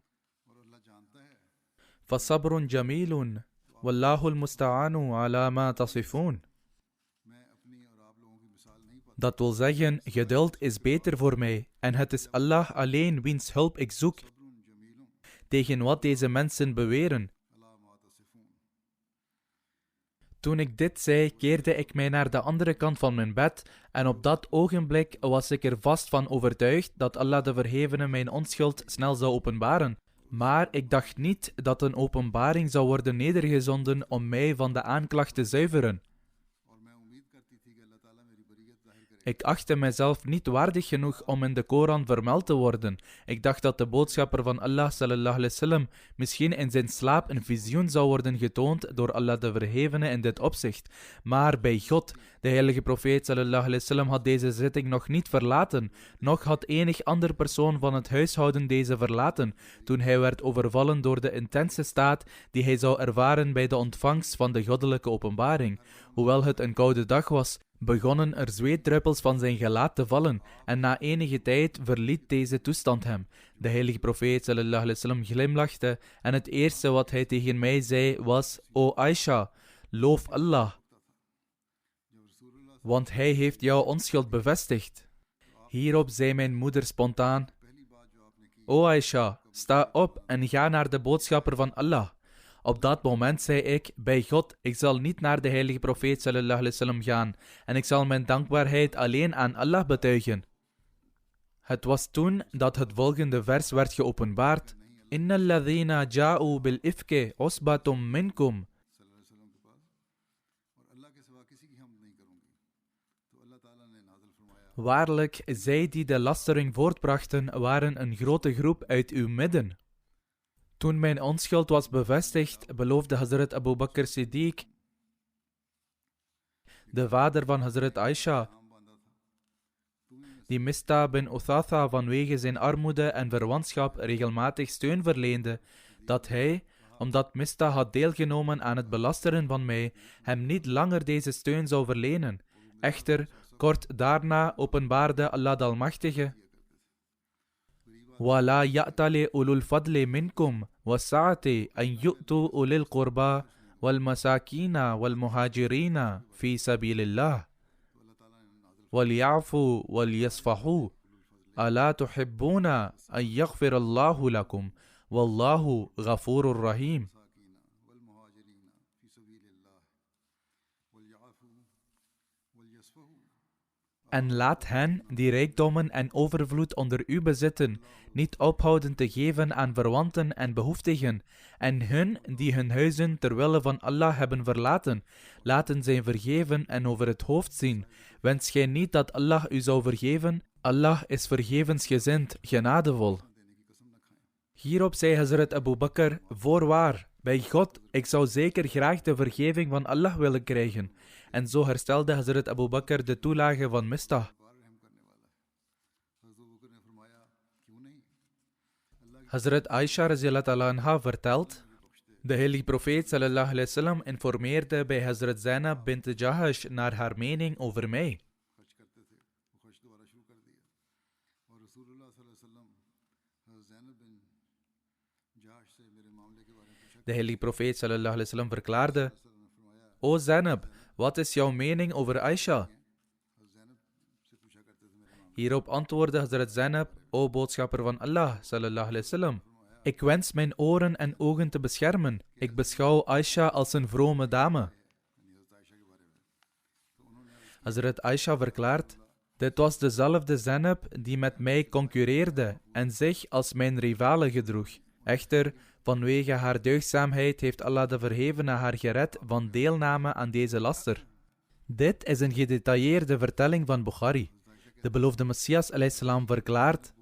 Fasabrun jamilun, wallahul musta'anu ala ma tasifun. Dat wil zeggen, geduld is beter voor mij, en het is Allah alleen wiens hulp ik zoek tegen wat deze mensen beweren. Toen ik dit zei, keerde ik mij naar de andere kant van mijn bed en op dat ogenblik was ik er vast van overtuigd dat Allah de Verhevene mijn onschuld snel zou openbaren. Maar ik dacht niet dat een openbaring zou worden nedergezonden om mij van de aanklacht te zuiveren. Ik achtte mijzelf niet waardig genoeg om in de Koran vermeld te worden. Ik dacht dat de boodschapper van Allah sallallahu alaihi wasallam misschien in zijn slaap een visioen zou worden getoond door Allah de Verhevene in dit opzicht. Maar bij God, de heilige profeet sallallahu alaihi wasallam had deze zitting nog niet verlaten, noch had enig ander persoon van het huishouden deze verlaten, toen hij werd overvallen door de intense staat die hij zou ervaren bij de ontvangst van de goddelijke openbaring. Hoewel het een koude dag was, begonnen er zweetdruppels van zijn gelaat te vallen en na enige tijd verliet deze toestand hem. De heilige profeet sallallahu alaihi wasallam glimlachte en het eerste wat hij tegen mij zei was: O Aisha, loof Allah, want hij heeft jouw onschuld bevestigd. Hierop zei mijn moeder spontaan: O Aisha, sta op en ga naar de boodschapper van Allah. Op dat moment zei ik: bij God, ik zal niet naar de heilige profeet sallallahu alaihi wasallam gaan en ik zal mijn dankbaarheid alleen aan Allah betuigen. Het was toen dat het volgende vers werd geopenbaard: Inna alladhina ja'u bil ifke usbatum minkum. Waarlijk, zij die de lastering voortbrachten, waren een grote groep uit uw midden. Toen mijn onschuld was bevestigd, beloofde Hazrat Abu Bakr Siddiq, de vader van Hazrat Aisha, die Mistah bin Uthatha vanwege zijn armoede en verwantschap regelmatig steun verleende, dat hij, omdat Mistah had deelgenomen aan het belasteren van mij, hem niet langer deze steun zou verlenen. Echter, kort daarna openbaarde Allah de Almachtige: وَلَا يَأْتَلِ أُولُو الْفَضْلِ مِنْكُمْ وَالسَّعَةِ أَنْ يُؤْتُوا أُولِي الْقُرْبَى وَالْمَسَاكِينَ وَالْمُهَاجِرِينَ فِي سَبِيلِ اللَّهِ وَلْيَعْفُوا وَلْيَصْفَحُوا أَلَا تُحِبُّونَ أَنْ يَغْفِرَ اللَّهُ لَكُمْ وَاللَّهُ غَفُورٌ رَحِيمٌ. En laat hen, die rijkdommen en overvloed onder u bezitten, niet ophouden te geven aan verwanten en behoeftigen, en hun, die hun huizen ter wille van Allah hebben verlaten, laten zij vergeven en over het hoofd zien. Wens gij niet dat Allah u zou vergeven? Allah is vergevensgezind, genadevol. Hierop zei Hazrat Abu Bakr: voorwaar, bij God, ik zou zeker graag de vergeving van Allah willen krijgen. En zo herstelde Hazrat Abu Bakr de toelage van Mistah. Hazrat Aisha radhiyallahu anha vertelt: de heilige profeet sallallahu alaihi wasallam informeerde bij Hazrat Zainab bint Jahash naar haar mening over mij. De heilige profeet sallallahu alaihi wasallam verklaarde: O Zainab, wat is jouw mening over Aisha? Hierop antwoordde Hazrat Zainab: O boodschapper van Allah sallallahu alaihi wasallam, ik wens mijn oren en ogen te beschermen. Ik beschouw Aisha als een vrome dame. Hazrat Aisha verklaart: dit was dezelfde Zainab die met mij concurreerde en zich als mijn rivale gedroeg. Echter, vanwege haar deugdzaamheid heeft Allah de Verhevene haar gered van deelname aan deze laster. Dit is een gedetailleerde vertelling van Bukhari. De beloofde Messias alayhi verklaart: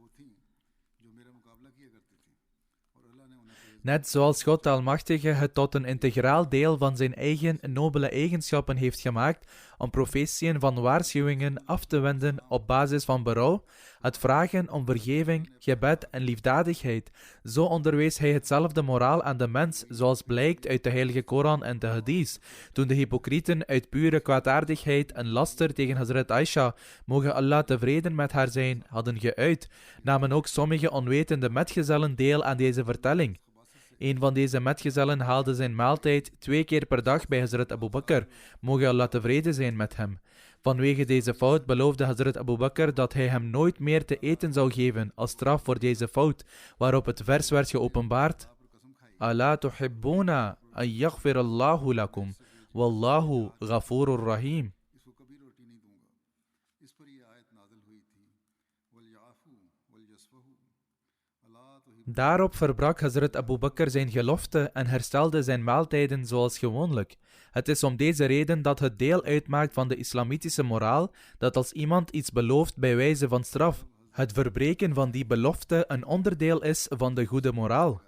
net zoals God de Almachtige het tot een integraal deel van zijn eigen nobele eigenschappen heeft gemaakt om profetieën van waarschuwingen af te wenden op basis van berouw, het vragen om vergeving, gebed en liefdadigheid, zo onderwees hij hetzelfde moraal aan de mens, zoals blijkt uit de heilige Koran en de hadith. Toen de hypocrieten uit pure kwaadaardigheid een laster tegen Hazrat Aisha, mogen Allah tevreden met haar zijn, hadden geuit, namen ook sommige onwetende metgezellen deel aan deze vertelling. Een van deze metgezellen haalde zijn maaltijd 2 keer per dag bij Hazrat Abu Bakr, mogen Allah tevreden zijn met hem. Vanwege deze fout beloofde Hazrat Abu Bakr dat hij hem nooit meer te eten zou geven als straf voor deze fout, waarop het vers werd geopenbaard: Ala tuhibbuna an yaghfirallahu lakum, wallahu ghafurur rahim. Daarop verbrak Hazrat Abu Bakr zijn gelofte en herstelde zijn maaltijden zoals gewoonlijk. Het is om deze reden dat het deel uitmaakt van de islamitische moraal dat als iemand iets belooft bij wijze van straf, het verbreken van die belofte een onderdeel is van de goede moraal.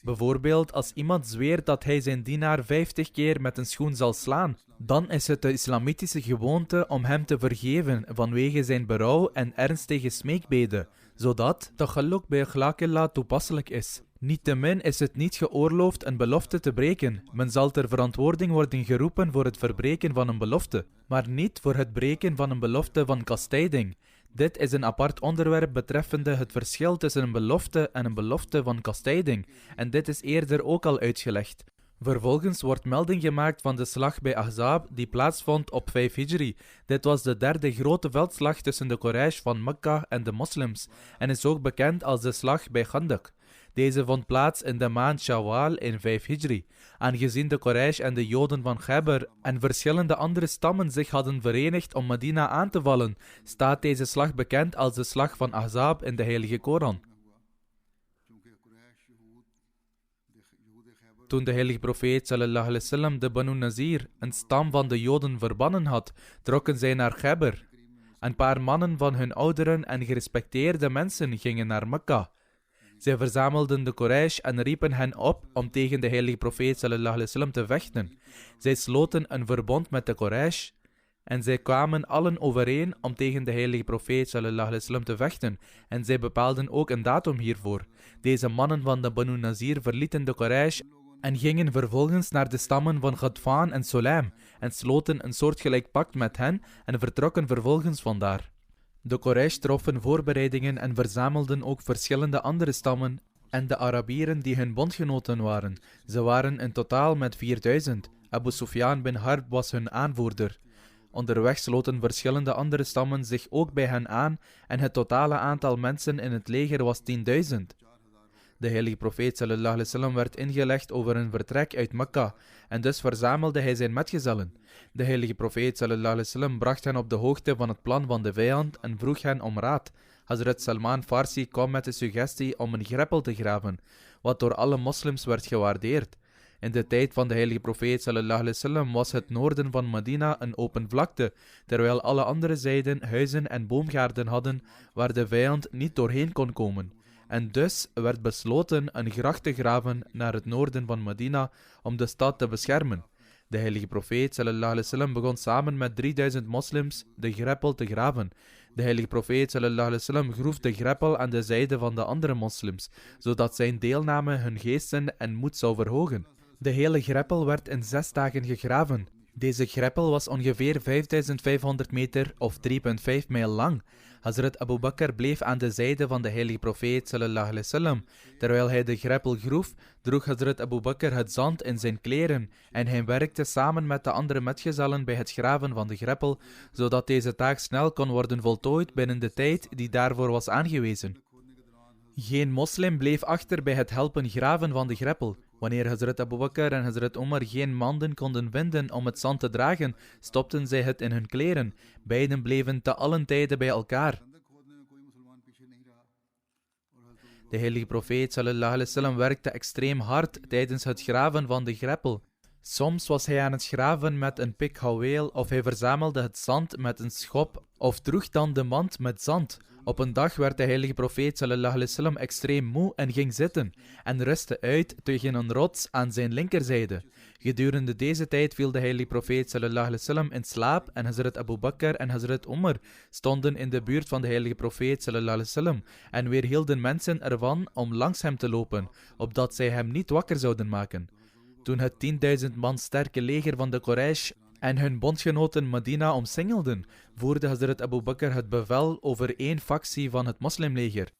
Bijvoorbeeld, als iemand zweert dat hij zijn dienaar 50 keer met een schoen zal slaan, dan is het de islamitische gewoonte om hem te vergeven vanwege zijn berouw en ernstige smeekbeden, zodat taghalluk bij akhlaqillah toepasselijk is. Niettemin is het niet geoorloofd een belofte te breken. Men zal ter verantwoording worden geroepen voor het verbreken van een belofte, maar niet voor het breken van een belofte van kastijding. Dit is een apart onderwerp betreffende het verschil tussen een belofte en een belofte van kastijding, en dit is eerder ook al uitgelegd. Vervolgens wordt melding gemaakt van de slag bij Ahzab die plaatsvond op 5 Hijri. Dit was de derde grote veldslag tussen de Quraysh van Mekka en de moslims en is ook bekend als de slag bij Khandak. Deze vond plaats in de maand Shawwal in 5 Hijri. Aangezien de Quraysh en de Joden van Khaybar en verschillende andere stammen zich hadden verenigd om Medina aan te vallen, staat deze slag bekend als de slag van Ahzab in de heilige Koran. Toen de heilige profeet sallallahu alaihi wasallam de Banu Nazir, een stam van de Joden, verbannen had, trokken zij naar Khaybar. Een paar mannen van hun ouderen en gerespecteerde mensen gingen naar Mekka. Zij verzamelden de Quraysh en riepen hen op om tegen de heilige profeet sallallahu alaihi wasallam te vechten. Zij sloten een verbond met de Quraysh en zij kwamen allen overeen om tegen de heilige profeet sallallahu alaihi wasallam te vechten en zij bepaalden ook een datum hiervoor. Deze mannen van de Banu Nazir verlieten de Quraysh en gingen vervolgens naar de stammen van Ghadfan en Sulaim en sloten een soortgelijk pact met hen en vertrokken vervolgens vandaar. De Quraysh troffen voorbereidingen en verzamelden ook verschillende andere stammen en de Arabieren die hun bondgenoten waren. Ze waren in totaal met 4000. Abu Sufyan bin Harb was hun aanvoerder. Onderweg sloten verschillende andere stammen zich ook bij hen aan en het totale aantal mensen in het leger was 10.000. De heilige profeet sallallahu alaihi wasallam werd ingelegd over een vertrek uit Mekka en dus verzamelde hij zijn metgezellen. De heilige profeet sallallahu alaihi wasallam bracht hen op de hoogte van het plan van de vijand en vroeg hen om raad. Hazrat Salman Farsi kwam met de suggestie om een greppel te graven, wat door alle moslims werd gewaardeerd. In de tijd van de heilige profeet sallallahu alaihi wasallam was het noorden van Medina een open vlakte, terwijl alle andere zijden huizen en boomgaarden hadden waar de vijand niet doorheen kon komen. En dus werd besloten een gracht te graven naar het noorden van Medina om de stad te beschermen. De heilige profeet sallallahu alaihi wasallam begon samen met 3000 moslims de greppel te graven. De heilige profeet sallallahu alaihi wasallam groef de greppel aan de zijde van de andere moslims, zodat zijn deelname hun geesten en moed zou verhogen. De hele greppel werd in 6 dagen gegraven. Deze greppel was ongeveer 5500 meter of 3,5 mijl lang. Hazrat Abu Bakr bleef aan de zijde van de heilige profeet sallallahu alaihi wasallam. Terwijl hij de greppel groef, droeg Hazrat Abu Bakr het zand in zijn kleren en hij werkte samen met de andere metgezellen bij het graven van de greppel, zodat deze taak snel kon worden voltooid binnen de tijd die daarvoor was aangewezen. Geen moslim bleef achter bij het helpen graven van de greppel. Wanneer Hazrat Abu Bakr en Hazrat Umar geen manden konden vinden om het zand te dragen, stopten zij het in hun kleren. Beiden bleven te allen tijden bij elkaar. De heilige profeet sallallahu alaihi wasallam werkte extreem hard tijdens het graven van de greppel. Soms was hij aan het graven met een pik houweel of hij verzamelde het zand met een schop of droeg dan de mand met zand. Op een dag werd de heilige profeet sallallahu alaihi wasallam extreem moe en ging zitten en rustte uit tegen een rots aan zijn linkerzijde. Gedurende deze tijd viel de heilige profeet sallallahu alaihi wasallam in slaap en Hazrat Abu Bakr en Hazrat Umar stonden in de buurt van de heilige profeet sallallahu alaihi wasallam en weerhielden mensen ervan om langs hem te lopen, opdat zij hem niet wakker zouden maken. Toen het 10.000 man sterke leger van de Quraysh en hun bondgenoten Medina omsingelden, voerde Hazrat Abu Bakr het bevel over 1 factie van het moslimleger.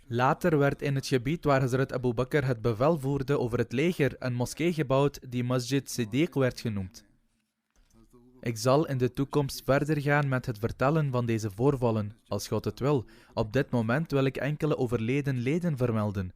Later werd in het gebied waar Hazrat Abu Bakr het bevel voerde over het leger een moskee gebouwd die Masjid Siddiq werd genoemd. Ik zal in de toekomst verder gaan met het vertellen van deze voorvallen, als God het wil. Op dit moment wil ik enkele overleden leden vermelden.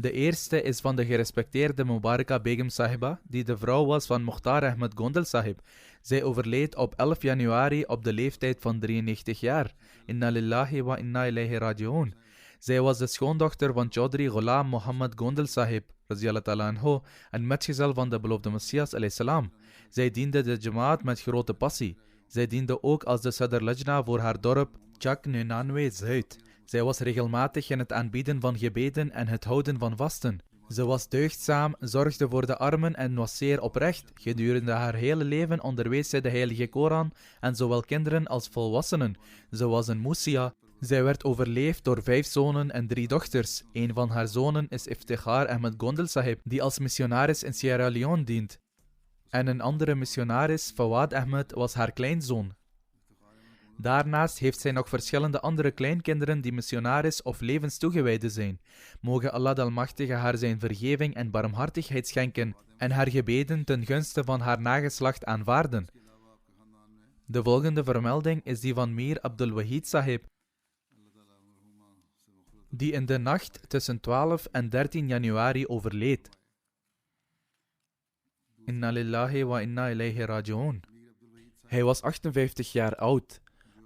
De eerste is van de gerespecteerde Mubaraka Begum Sahiba, die de vrouw was van Mukhtar Ahmed Gondel Sahib. Zij overleed op 11 januari op de leeftijd van 93 jaar. Inna lillahi wa inna ilayhi raji'un. Zij was de schoondochter van Chaudhry Ghulam Muhammad Gondel Sahib, radiyallahu ta'ala anhu, en metgezel van de beloofde Messias alayhi salam. Zij diende de Jamaat met grote passie. Zij diende ook als de Sadr Lajna voor haar dorp Chak Nunanwe Zuid. Zij was regelmatig in het aanbieden van gebeden en het houden van vasten. Ze was deugdzaam, zorgde voor de armen en was zeer oprecht. Gedurende haar hele leven onderwees zij de heilige Koran en zowel kinderen als volwassenen. Ze was een Musia. Zij werd overleefd door 5 zonen en 3 dochters. Een van haar zonen is Iftikhar Ahmed Gondel Sahib, die als missionaris in Sierra Leone dient. En een andere missionaris, Fawad Ahmed, was haar kleinzoon. Daarnaast heeft zij nog verschillende andere kleinkinderen die missionaris of levenstoegewijde zijn. Mogen Allah de Almachtige haar zijn vergeving en barmhartigheid schenken en haar gebeden ten gunste van haar nageslacht aanvaarden. De volgende vermelding is die van Mir Abdul Wahid Sahib, die in de nacht tussen 12 en 13 januari overleed. Inna lillahi wa inna ilayhi raji'un. Hij was 58 jaar oud.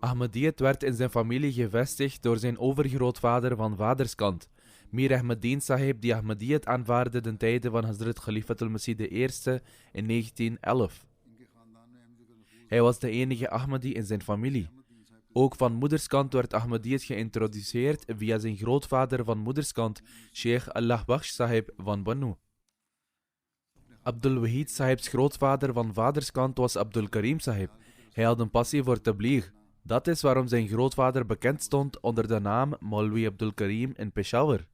Ahmadiyyat werd in zijn familie gevestigd door zijn overgrootvader van vaderskant, Mir Ahmeddin Sahib, die Ahmadiyyat aanvaarde ten tijde van Hazrat Khalifatul Masih I in 1911. Hij was de enige Ahmadi in zijn familie. Ook van moederskant werd Ahmadiyyat geïntroduceerd via zijn grootvader van moederskant, Sheikh Allah Bakhsh Sahib van Bannu. Abdul Wahid Sahibs grootvader van vaderskant was Abdul Karim Sahib. Hij had een passie voor tabligh. Dat is waarom zijn grootvader bekend stond onder de naam Maulwi Abdul Karim in Peshawar.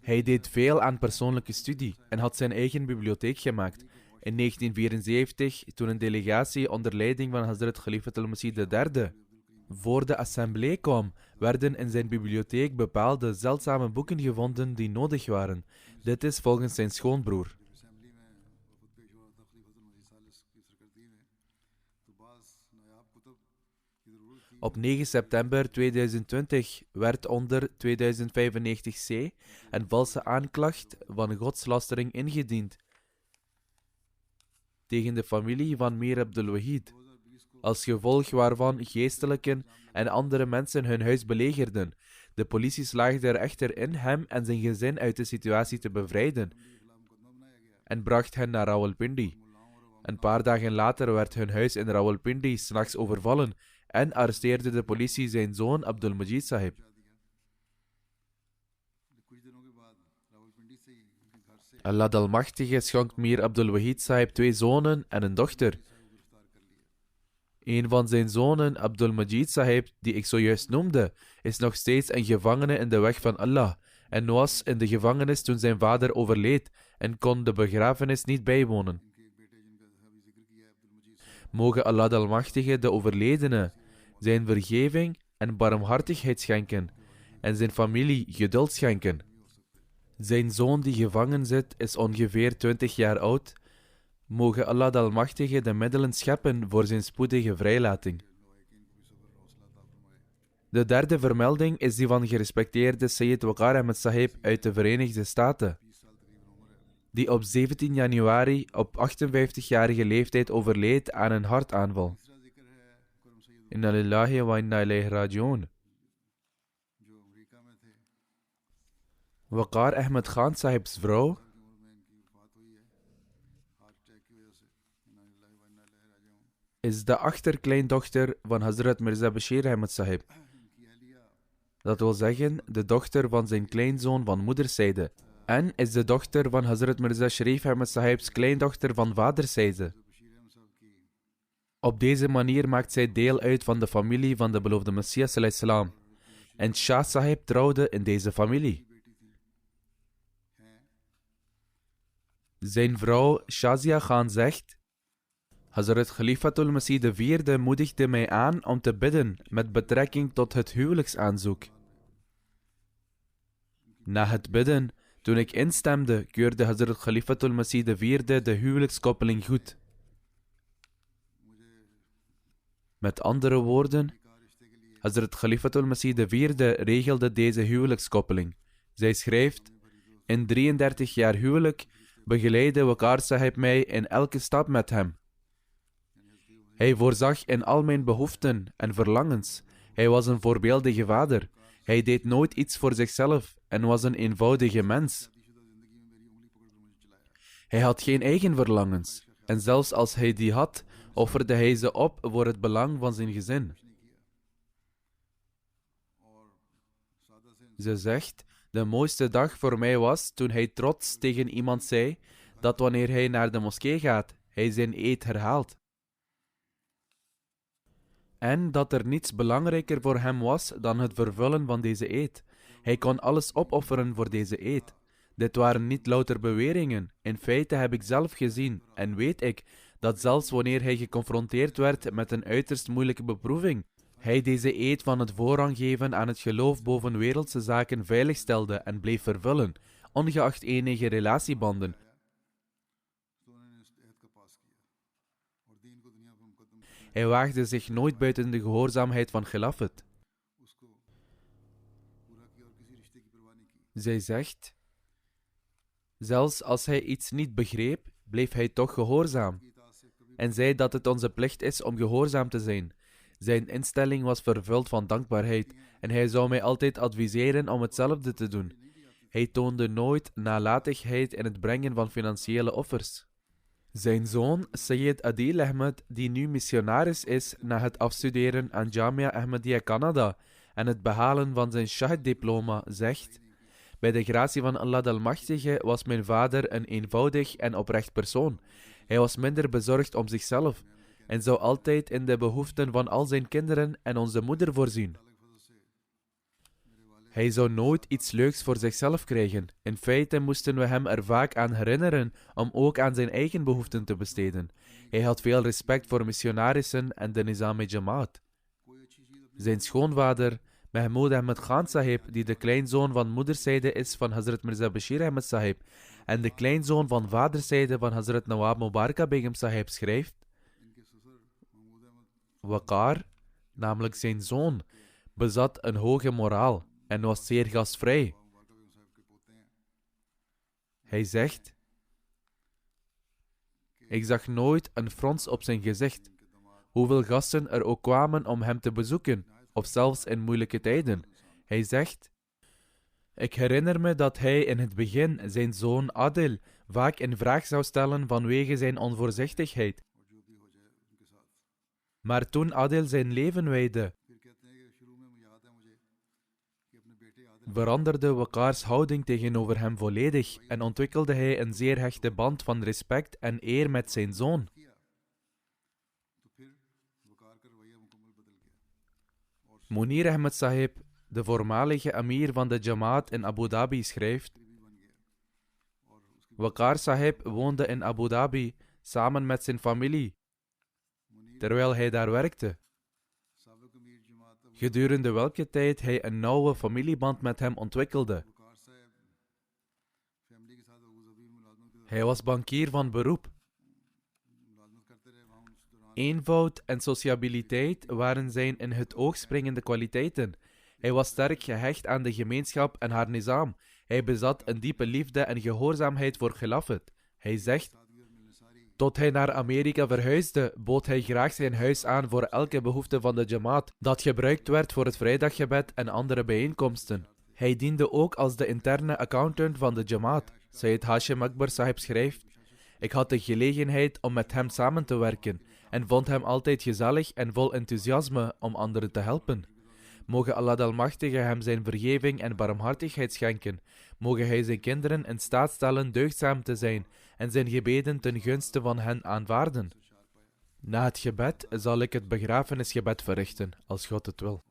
Hij deed veel aan persoonlijke studie en had zijn eigen bibliotheek gemaakt. In 1974, toen een delegatie onder leiding van Hazrat Khalifatul Masih III voor de assemblee kwam, werden in zijn bibliotheek bepaalde zeldzame boeken gevonden die nodig waren. Dit is volgens zijn schoonbroer. Op 9 september 2020 werd onder 2095c een valse aanklacht van godslastering ingediend tegen de familie van Mir Abdul Wahid, als gevolg waarvan geestelijken en andere mensen hun huis belegerden. De politie slaagde er echter in hem en zijn gezin uit de situatie te bevrijden en bracht hen naar Rawalpindi. Een paar dagen later werd hun huis in Rawalpindi 's nachts overvallen en arresteerde de politie zijn zoon Abdul Majid Sahib. Allah de Almachtige schonk Mir Abdul Wahid Sahib 2 zonen en een dochter. Een van zijn zonen, Abdul Majid Sahib, die ik zojuist noemde, is nog steeds een gevangene in de weg van Allah en was in de gevangenis toen zijn vader overleed en kon de begrafenis niet bijwonen. Mogen Allah de Almachtige de overledene zijn vergeving en barmhartigheid schenken en zijn familie geduld schenken. Zijn zoon die gevangen zit is ongeveer 20 jaar oud. Mogen Allah de Almachtige de middelen scheppen voor zijn spoedige vrijlating. De derde vermelding is die van gerespecteerde Sayyid Waqar Ahmed Sahib uit de Verenigde Staten, die op 17 januari op 58-jarige leeftijd overleed aan een hartaanval. Inna lillahi wa inna ilayhi raji'un. Waqar Ahmed Khan Sahib's vrouw is de achterkleindochter van Hazrat Mirza Bashir Ahmed Sahib. Dat wil zeggen, de dochter van zijn kleinzoon van moederszijde. En is de dochter van Hazrat Mirza Sharif Ahmed Sahib's kleindochter van vaderszijde. Op deze manier maakt zij deel uit van de familie van de beloofde Messias salam. En Shah Sahib trouwde in deze familie. Zijn vrouw Shazia Khan zegt: Hazrat Khalifatul Masih IV moedigde mij aan om te bidden met betrekking tot het huwelijksaanzoek. Na het bidden, toen ik instemde, keurde Hazrat Khalifatul Masih IV de huwelijkskoppeling goed. Met andere woorden, Hazrat Khalifatul Masih IV regelde deze huwelijkskoppeling. Zij schrijft: in 33 jaar huwelijk begeleidde Waqar Sahib mij in elke stap met hem. Hij voorzag in al mijn behoeften en verlangens. Hij was een voorbeeldige vader. Hij deed nooit iets voor zichzelf en was een eenvoudige mens. Hij had geen eigen verlangens. En zelfs als hij die had, offerde hij ze op voor het belang van zijn gezin. Ze zegt: de mooiste dag voor mij was toen hij trots tegen iemand zei dat wanneer hij naar de moskee gaat, hij zijn eed herhaalt. En dat er niets belangrijker voor hem was dan het vervullen van deze eed. Hij kon alles opofferen voor deze eed. Dit waren niet louter beweringen. In feite heb ik zelf gezien en weet ik dat zelfs wanneer hij geconfronteerd werd met een uiterst moeilijke beproeving, hij deze eed van het voorrang geven aan het geloof boven wereldse zaken veiligstelde en bleef vervullen, ongeacht enige relatiebanden. Hij waagde zich nooit buiten de gehoorzaamheid van Khilafat. Zij zegt: zelfs als hij iets niet begreep, bleef hij toch gehoorzaam. En zei dat het onze plicht is om gehoorzaam te zijn. Zijn instelling was vervuld van dankbaarheid en hij zou mij altijd adviseren om hetzelfde te doen. Hij toonde nooit nalatigheid in het brengen van financiële offers. Zijn zoon, Sayyid Adil Ahmed, die nu missionaris is na het afstuderen aan Jamia Ahmadiyya Canada en het behalen van zijn Shahid-diploma, zegt: bij de gratie van Allah de Almachtige was mijn vader een eenvoudig en oprecht persoon. Hij was minder bezorgd om zichzelf en zou altijd in de behoeften van al zijn kinderen en onze moeder voorzien. Hij zou nooit iets leuks voor zichzelf krijgen. In feite moesten we hem er vaak aan herinneren om ook aan zijn eigen behoeften te besteden. Hij had veel respect voor missionarissen en de Nizam-e Jamaat. Zijn schoonvader, Mahmoud Ahmed Khan Sahib, die de kleinzoon van moederszijde is van Hazrat Mirza Bashir Ahmed Sahib en de kleinzoon van vaderszijde van Hazrat Nawab Mubaraka Begum Sahib, schrijft: Waqar, namelijk zijn zoon, bezat een hoge moraal en was zeer gastvrij. Hij zegt: ik zag nooit een frons op zijn gezicht, hoeveel gasten er ook kwamen om hem te bezoeken, of zelfs in moeilijke tijden. Hij zegt: ik herinner me dat hij in het begin zijn zoon Adil vaak in vraag zou stellen vanwege zijn onvoorzichtigheid. Maar toen Adil zijn leven wijdde, veranderde Waqar's houding tegenover hem volledig en ontwikkelde hij een zeer hechte band van respect en eer met zijn zoon. Munir Ahmed Sahib, de voormalige amir van de Jamaat in Abu Dhabi, schrijft: Waqar Sahib woonde in Abu Dhabi samen met zijn familie, terwijl hij daar werkte. Gedurende welke tijd hij een nauwe familieband met hem ontwikkelde. Hij was bankier van beroep. Eenvoud en sociabiliteit waren zijn in het oog springende kwaliteiten. Hij was sterk gehecht aan de gemeenschap en haar nizam. Hij bezat een diepe liefde en gehoorzaamheid voor Khilafat. Hij zegt: tot hij naar Amerika verhuisde, bood hij graag zijn huis aan voor elke behoefte van de Jamaat, dat gebruikt werd voor het vrijdaggebed en andere bijeenkomsten. Hij diende ook als de interne accountant van de Jamaat. Sayyid Hashim Akbar Sahib schrijft: ik had de gelegenheid om met hem samen te werken en vond hem altijd gezellig en vol enthousiasme om anderen te helpen. Mogen Allah de Almachtige hem zijn vergeving en barmhartigheid schenken. Mogen hij zijn kinderen in staat stellen deugdzaam te zijn en zijn gebeden ten gunste van hen aanvaarden. Na het gebed zal ik het begrafenisgebed verrichten, als God het wil.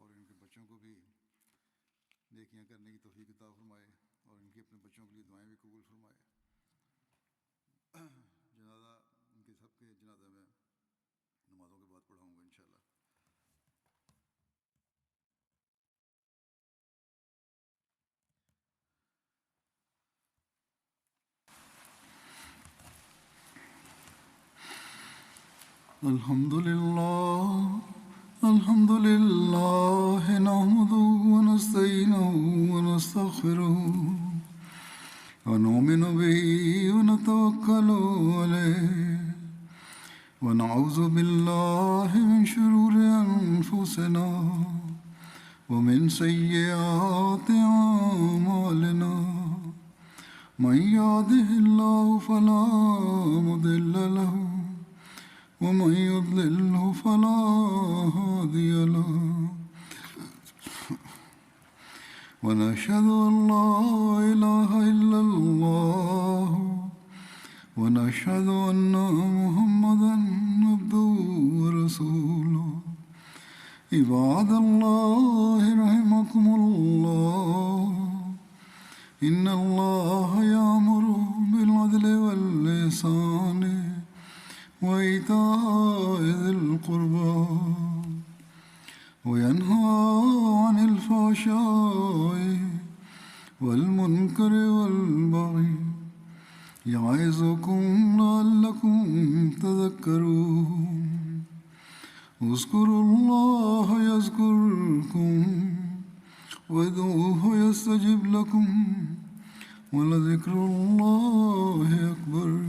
الحمد لله نحمده ونستعينه ونستغفره ونؤمن به ونتوكل عليه ونعوذ بالله من شرور أنفسنا ومن سيئات أعمالنا من يهده الله فلا مضل له ومن يضلله فلا هادي له ونشهد أن لا إله إلا الله ونشهد أن محمدا عبده ورسوله عباد الله رحمكم الله إن الله يأمر بالعدل والإحسان وإيتاء ذي القربى وينهى عن الفحشاء والمنكر والبغي يعظكم لعلكم تذكرون اذكروا الله يذكركم وادعوه يستجب لكم ولذكر الله أكبر